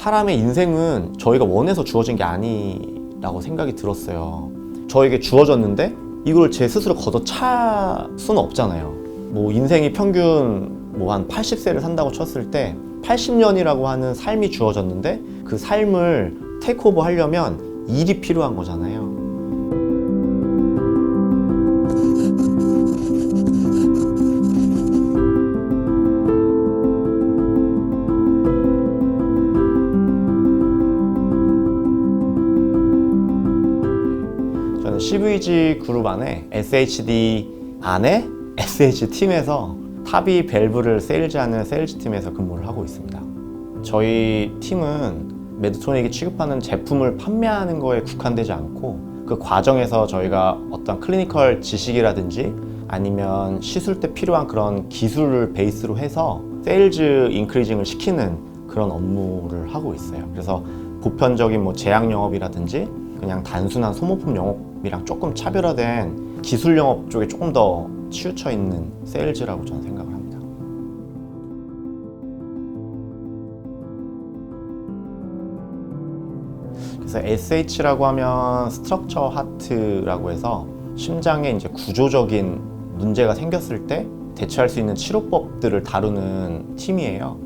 사람의 인생은 저희가 원해서 주어진 게 아니라고 생각이 들었어요. 저에게 주어졌는데 이걸 제 스스로 걷어차 수는 없잖아요. 뭐 인생이 평균 뭐 한 80세를 산다고 쳤을 때 80년이라고 하는 삶이 주어졌는데 그 삶을 테이크오버 하려면 일이 필요한 거잖아요. 저는 CVG 그룹 안에 SHD 안에 SH 팀에서 탑이 밸브를 세일즈하는 세일즈 팀에서 근무를 하고 있습니다. 저희 팀은 메드트로닉이 취급하는 제품을 판매하는 거에 국한되지 않고 그 과정에서 저희가 어떤 클리니컬 지식이라든지 아니면 시술 때 필요한 그런 기술을 베이스로 해서 세일즈 인크리징을 시키는 그런 업무를 하고 있어요. 그래서 보편적인 뭐 제약 영업이라든지 그냥 단순한 소모품 영업이랑 조금 차별화된 기술 영업 쪽에 조금 더 치우쳐 있는 세일즈라고 저는 생각을 합니다. 그래서 SH라고 하면 스트럭처 하트라고 해서 심장에 이제 구조적인 문제가 생겼을 때 대처할 수 있는 치료법들을 다루는 팀이에요.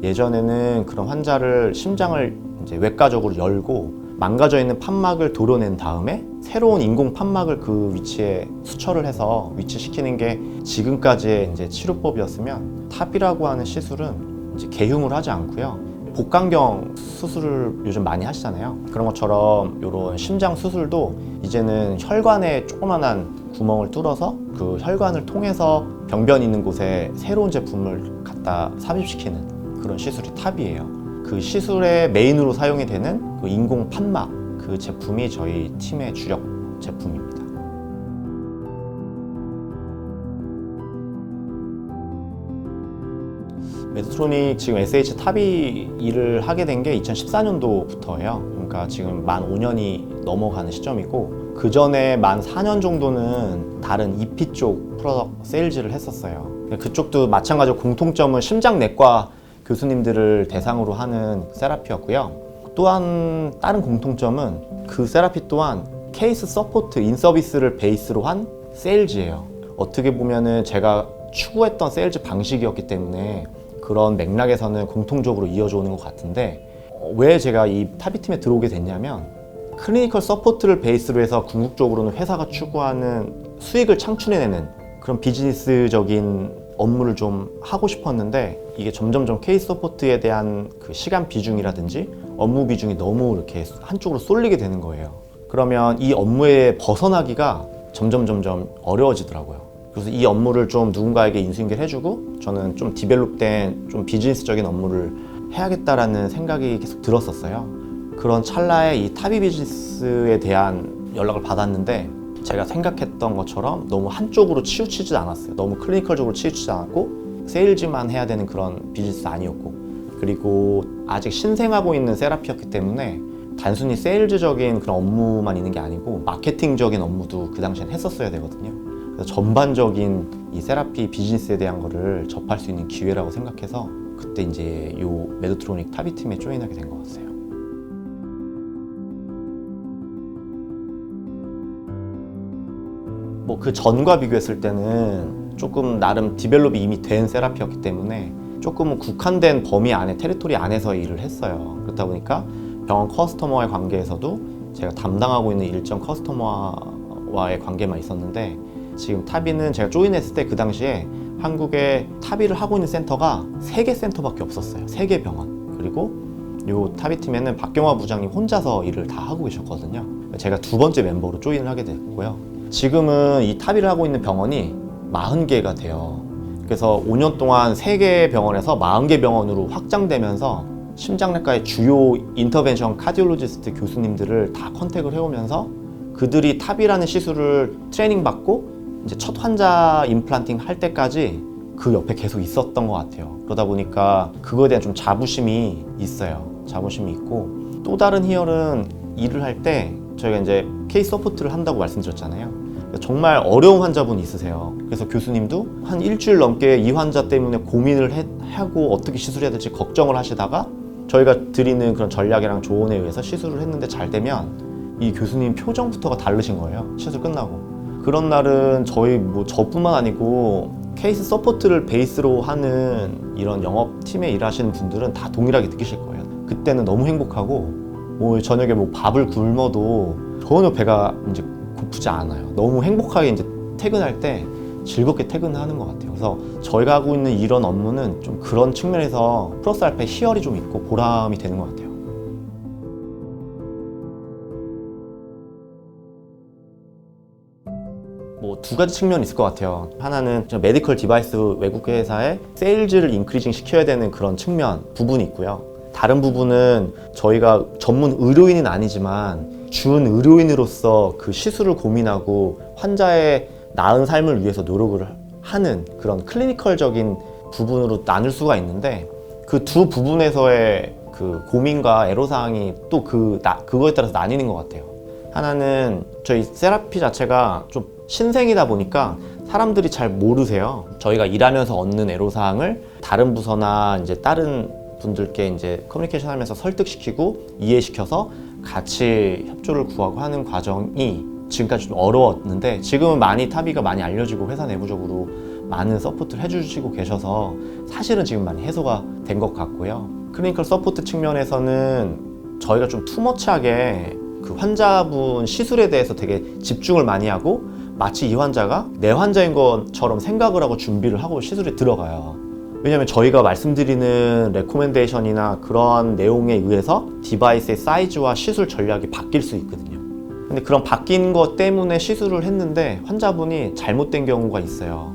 예전에는 그런 환자를 심장을 이제 외과적으로 열고 망가져 있는 판막을 도려낸 다음에 새로운 인공 판막을 그 위치에 수처를 해서 위치시키는 게 지금까지의 이제 치료법이었으면 탑이라고 하는 시술은 이제 개흉을 하지 않고요. 복강경 수술을 요즘 많이 하시잖아요. 그런 것처럼 이런 심장 수술도 이제는 혈관에 조그만한 구멍을 뚫어서 그 혈관을 통해서 병변 있는 곳에 새로운 제품을 갖다 삽입시키는 그런 시술이 탑이에요. 그 시술의 메인으로 사용이 되는 그 인공 판막 그 제품이 저희 팀의 주력 제품입니다. 메드트로닉 지금 SH 탑이 일을 하게 된 게 2014년도부터예요. 그러니까 지금 만 5년이 넘어가는 시점이고 그 전에 만 4년 정도는 다른 EP 쪽 프로덕트 세일즈를 했었어요. 그쪽도 마찬가지로 공통점은 심장내과 교수님들을 대상으로 하는 세라피였고요. 또한 다른 공통점은 그 세라피 또한 케이스 서포트, 인서비스를 베이스로 한 세일즈예요. 어떻게 보면은 제가 추구했던 세일즈 방식이었기 때문에 그런 맥락에서는 공통적으로 이어져 오는 것 같은데 왜 제가 이 타비팀에 들어오게 됐냐면 클리니컬 서포트를 베이스로 해서 궁극적으로는 회사가 추구하는 수익을 창출해내는 그런 비즈니스적인 업무를 좀 하고 싶었는데 이게 점점점 케이스 서포트에 대한 그 시간 비중이라든지 업무 비중이 너무 이렇게 한쪽으로 쏠리게 되는 거예요. 그러면 이 업무에 벗어나기가 점점 어려워지더라고요. 그래서 이 업무를 좀 누군가에게 인수인계를 해주고 저는 좀 디벨롭된 좀 비즈니스적인 업무를 해야겠다라는 생각이 계속 들었었어요. 그런 찰나에 이 타비 비즈니스에 대한 연락을 받았는데 제가 생각했던 것처럼 너무 한쪽으로 치우치지 않았어요. 너무 클리니컬적으로 치우치지 않았고 세일즈만 해야 되는 그런 비즈니스 아니었고 그리고 아직 신생하고 있는 세라피였기 때문에 단순히 세일즈적인 그런 업무만 있는 게 아니고 마케팅적인 업무도 그 당시엔 했었어야 되거든요. 그래서 전반적인 이 세라피 비즈니스에 대한 거를 접할 수 있는 기회라고 생각해서 그때 이제 요 메드트로닉 타비 팀에 조인하게 된 것 같아요. 뭐 그 전과 비교했을 때는 조금 나름 디벨롭이 이미 된 세라피였기 때문에 조금은 국한된 범위 안에 테리토리 안에서 일을 했어요. 그렇다 보니까 병원 커스터머와의 관계에서도 제가 담당하고 있는 일정 커스터머와의 관계만 있었는데 지금 타비는 제가 조인했을 때 그 당시에 한국에 타비를 하고 있는 센터가 3개 센터밖에 없었어요. 3개 병원. 그리고 요 타비 팀에는 박경화 부장님 혼자서 일을 다 하고 계셨거든요. 제가 2번째 멤버로 조인을 하게 됐고요. 지금은 이 타비를 하고 있는 병원이 40개가 돼요. 그래서 5년 동안 3개 병원에서 40개 병원으로 확장되면서 심장내과의 주요 인터벤션 카디올로지스트 교수님들을 다 컨택을 해오면서 그들이 탑이라는 시술을 트레이닝 받고 이제 첫 환자 임플란팅 할 때까지 그 옆에 계속 있었던 것 같아요. 그러다 보니까 그거에 대한 좀 자부심이 있어요. 자부심이 있고 또 다른 희열은 일을 할 때 저희가 이제 케이스 서포트를 한다고 말씀드렸잖아요. 정말 어려운 환자분이 있으세요. 그래서 교수님도 한 일주일 넘게 이 환자 때문에 고민을 하고 어떻게 시술해야 될지 걱정을 하시다가 저희가 드리는 그런 전략이랑 조언에 의해서 시술을 했는데 잘 되면 이 교수님 표정부터가 다르신 거예요. 시술 끝나고. 그런 날은 저뿐만 아니고 케이스 서포트를 베이스로 하는 이런 영업팀에 일하시는 분들은 다 동일하게 느끼실 거예요. 그때는 너무 행복하고 저녁에 밥을 굶어도 전혀 배가 이제 고프지 않아요. 너무 행복하게 이제 퇴근할 때 즐겁게 퇴근하는 것 같아요. 그래서 저희가 하고 있는 이런 업무는 좀 그런 측면에서 플러스 알파 희열이 좀 있고 보람이 되는 것 같아요. 두 가지 측면이 있을 것 같아요. 하나는 메디컬 디바이스 외국 회사에 세일즈를 인크리징 시켜야 되는 그런 부분이 있고요. 다른 부분은 저희가 전문 의료인은 아니지만 준 의료인으로서 그 시술을 고민하고 환자의 나은 삶을 위해서 노력을 하는 그런 클리니컬적인 부분으로 나눌 수가 있는데, 그 두 부분에서의 그 고민과 애로사항이 또 그거에 따라서 나뉘는 것 같아요. 하나는 저희 세라피 자체가 좀 신생이다 보니까 사람들이 잘 모르세요. 저희가 일하면서 얻는 애로사항을 다른 부서나 이제 다른 분들께 이제 커뮤니케이션 하면서 설득시키고 이해시켜서 같이 협조를 구하고 하는 과정이 지금까지 좀 어려웠는데, 지금은 타비가 많이 알려지고 회사 내부적으로 많은 서포트를 해주시고 계셔서 사실은 지금 많이 해소가 된 것 같고요. 클리니컬 서포트 측면에서는 저희가 좀 투머치하게 그 환자분 시술에 대해서 되게 집중을 많이 하고 마치 이 환자가 내 환자인 것처럼 생각을 하고 준비를 하고 시술에 들어가요. 왜냐면 저희가 말씀드리는 레코멘데이션이나 그런 내용에 의해서 디바이스의 사이즈와 시술 전략이 바뀔 수 있거든요. 근데 그런 바뀐 것 때문에 시술을 했는데 환자분이 잘못된 경우가 있어요.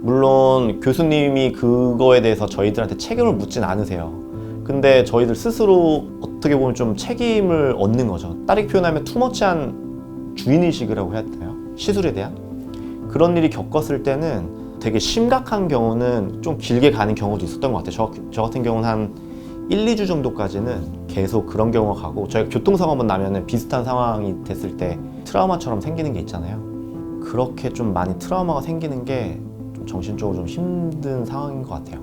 물론 교수님이 그거에 대해서 저희들한테 책임을 묻진 않으세요. 근데 저희들 스스로 어떻게 보면 좀 책임을 얻는 거죠. 다르게 표현하면 투머치한 주인의식이라고 해야 되나요? 시술에 대한? 그런 일이 겪었을 때는 되게 심각한 경우는 좀 길게 가는 경우도 있었던 것 같아요. 저 같은 경우는 한 1, 2주 정도까지는 계속 그런 경우가 가고, 저희가 교통사고 한번 나면은 비슷한 상황이 됐을 때 트라우마처럼 생기는 게 있잖아요. 그렇게 좀 많이 트라우마가 생기는 게 좀 정신적으로 좀 힘든 상황인 것 같아요.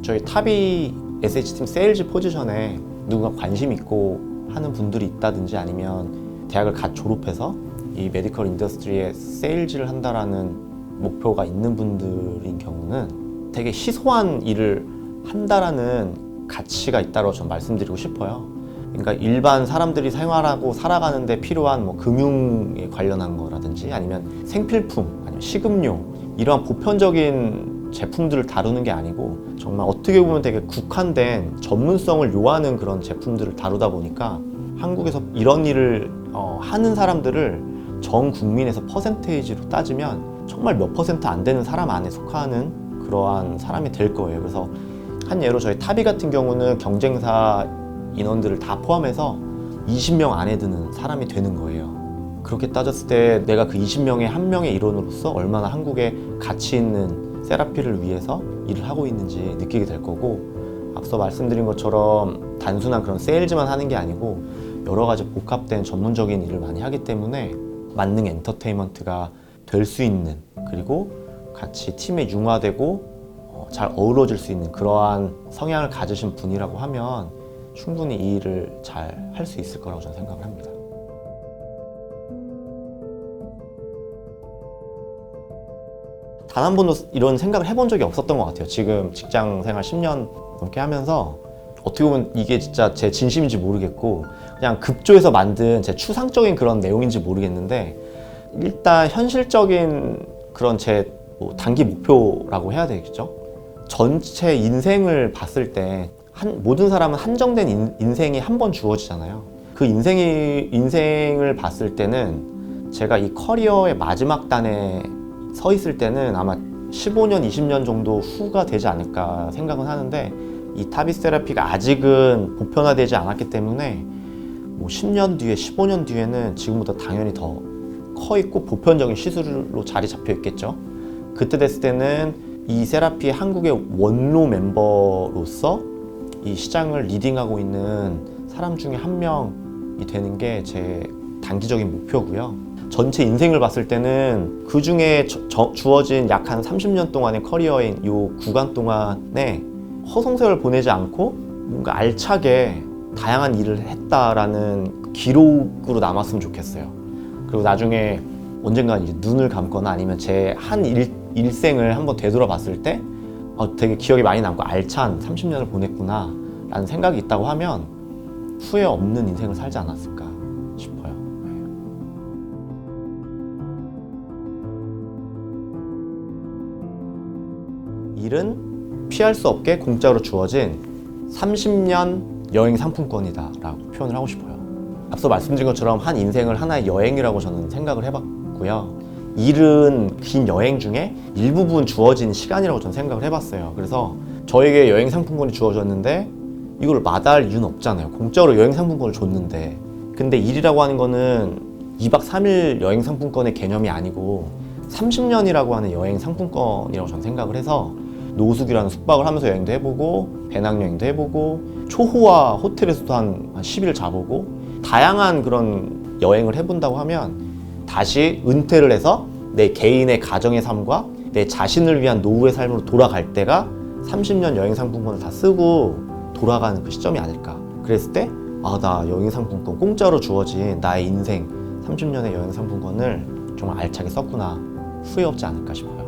저희 타비 SH팀 세일즈 포지션에 누군가 관심 있고 하는 분들이 있다든지 아니면 대학을 갓 졸업해서 이 메디컬 인더스트리에 세일즈를 한다라는 목표가 있는 분들인 경우는 되게 희소한 일을 한다라는 가치가 있다고 좀 말씀드리고 싶어요. 그러니까 일반 사람들이 생활하고 살아가는데 필요한 금융에 관련한 거라든지 아니면 생필품, 아니면 식음료, 이러한 보편적인 제품들을 다루는 게 아니고 정말 어떻게 보면 되게 국한된 전문성을 요하는 그런 제품들을 다루다 보니까 한국에서 이런 일을 하는 사람들을 전 국민에서 퍼센테이지로 따지면 정말 몇 퍼센트 안 되는 사람 안에 속하는 그러한 사람이 될 거예요. 그래서 한 예로 저희 타비 같은 경우는 경쟁사 인원들을 다 포함해서 20명 안에 드는 사람이 되는 거예요. 그렇게 따졌을 때 내가 그 20명의 한 명의 일원으로서 얼마나 한국에 가치 있는 세라피를 위해서 일을 하고 있는지 느끼게 될 거고, 앞서 말씀드린 것처럼 단순한 그런 세일즈만 하는 게 아니고 여러 가지 복합된 전문적인 일을 많이 하기 때문에 만능 엔터테인먼트가 될 수 있는, 그리고 같이 팀에 융화되고 잘 어우러질 수 있는 그러한 성향을 가지신 분이라고 하면 충분히 이 일을 잘 할 수 있을 거라고 저는 생각을 합니다. 단 한 번도 이런 생각을 해본 적이 없었던 것 같아요. 지금 직장 생활 10년 넘게 하면서 어떻게 보면 이게 진짜 제 진심인지 모르겠고 그냥 급조해서 만든 제 추상적인 그런 내용인지 모르겠는데, 일단 현실적인 그런 제 단기 목표라고 해야 되겠죠. 전체 인생을 봤을 때 모든 사람은 한정된 인생이 한 번 주어지잖아요. 그 인생을 봤을 때는 제가 이 커리어의 마지막 단에 서 있을 때는 아마 15년, 20년 정도 후가 되지 않을까 생각은 하는데, 이 타비 세라피가 아직은 보편화되지 않았기 때문에 10년 뒤에, 15년 뒤에는 지금보다 당연히 더 커 있고 보편적인 시술로 자리 잡혀 있겠죠. 그때 됐을 때는 이 세라피의 한국의 원로 멤버로서 이 시장을 리딩하고 있는 사람 중에 한 명이 되는 게 제 단기적인 목표고요. 전체 인생을 봤을 때는 그 중에 주어진 약 한 30년 동안의 커리어인 요 구간 동안에 허송세월 보내지 않고 뭔가 알차게 다양한 일을 했다라는 기록으로 남았으면 좋겠어요. 그리고 나중에 언젠가 이제 눈을 감거나 아니면 제 한 일생을 한번 되돌아봤을 때 되게 기억이 많이 남고 알찬 30년을 보냈구나 라는 생각이 있다고 하면 후회 없는 인생을 살지 않았을까 싶어요. 일은 피할 수 없게 공짜로 주어진 30년 여행 상품권이다 라고 표현을 하고 싶어요. 앞서 말씀드린 것처럼 한 인생을 하나의 여행이라고 저는 생각을 해봤고요. 일은 긴 여행 중에 일부분 주어진 시간이라고 저는 생각을 해봤어요. 그래서 저에게 여행 상품권이 주어졌는데 이걸 마다할 이유는 없잖아요. 공짜로 여행 상품권을 줬는데. 근데 일이라고 하는 거는 2박 3일 여행 상품권의 개념이 아니고 30년이라고 하는 여행 상품권이라고 저는 생각을 해서 노숙이라는 숙박을 하면서 여행도 해보고 배낭여행도 해보고 초호화 호텔에서도 한 10일 자보고 다양한 그런 여행을 해본다고 하면 다시 은퇴를 해서 내 개인의 가정의 삶과 내 자신을 위한 노후의 삶으로 돌아갈 때가 30년 여행 상품권을 다 쓰고 돌아가는 그 시점이 아닐까. 그랬을 때 나 여행 상품권 공짜로 주어진 나의 인생 30년의 여행 상품권을 정말 알차게 썼구나, 후회 없지 않을까 싶어요.